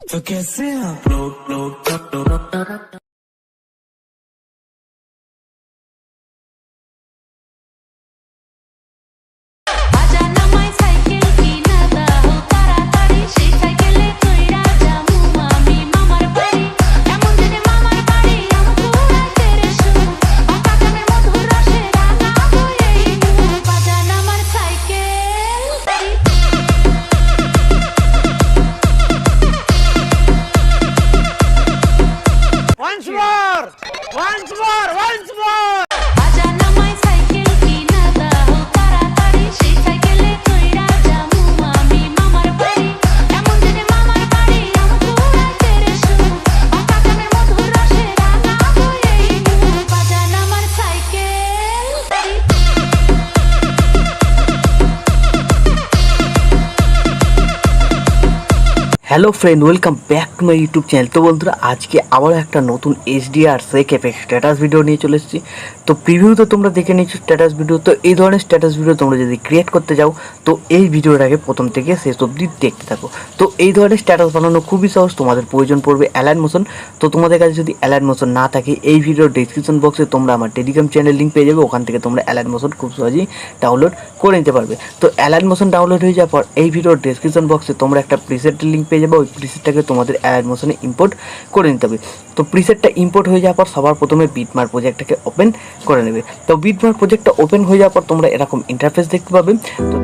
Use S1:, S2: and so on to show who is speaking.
S1: तो कैसे आप लोग
S2: বাজান আমায় সাইকেল কিনা দাও তাড়াতাড়ি, সেই সাইকেলে কইরা যামু আমি মামার বাড়ি। এমন দিনে মামার বাড়ি আমপুরা তেরে সুর, বাঁকা কানের মধুর রসে রাঙা হয়েই মুখ। বাজান আমার সাইকেল। বাজান আমায় সাইকেল কিনা দাও তাড়াতাড়ি, সেই সাইকেলে কইরা যামু আমি মামার বাড়ি। এমন দিনে মামার বাড়ি আমপুরা তেরে সুর, বাঁকা কানের মধুর রসে রাঙা হয়েই মুখ। বাজান আমার cycle.
S3: Hello friend, welcome back to my YouTube channel. তো বন্ধুরা, আজকে আবারও একটা নতুন এইচডিআর সেক এফেক্ট স্ট্যাটাস ভিডিও নিয়ে চলে এসেছি। তো প্রিভিউতে তোমরা দেখে নিচ্ছ স্ট্যাটাস ভিডিও। তো এই ধরনের স্ট্যাটাস ভিডিও তোমরা যদি ক্রিয়েট করতে যাও, তো এই ভিডিওটাকে প্রথম থেকে শেষ অবধি দেখতে থাকো। তো এই ধরনের স্ট্যাটাস বানানো খুবই সহজ। তোমাদের প্রয়োজন পড়বে অ্যালাইট মোশন। তো তোমাদের কাছে যদি অ্যালাইট মোশন না থাকে, এই ভিডিওর ডিসক্রিপশন বক্সে তোমরা আমার টেলিগ্রাম চ্যানেল লিঙ্ক পেয়ে যাবে। ওখান থেকে তোমরা অ্যালাইট মোশন খুব সহজেই ডাউনলোড করে নিতে পারবে। তো অ্যালাইট মোশন ডাউনলোড হয়ে যাওয়ার পর এই ভিডিওর ডিসক্রিপশন বক্সে তোমরা একটা প্রিসেটের লিঙ্ক পেয়ে যাবে। ওই প্রিসেটটাকে তোমাদের অ্যালাইট মোশনে ইম্পোর্ট করে নিতে হবে। তো প্রিসেটটা ইম্পোর্ট হয়ে যাওয়ার পর সবার প্রথমে বিটমার্ক প্রজেক্টটাকে ওপেন করে নেবে। তো বিটমার্ক প্রজেক্টটা ওপেন হয়ে যাওয়ার পর তোমরা এরকম ইন্টারফেস দেখতে পাবে। তো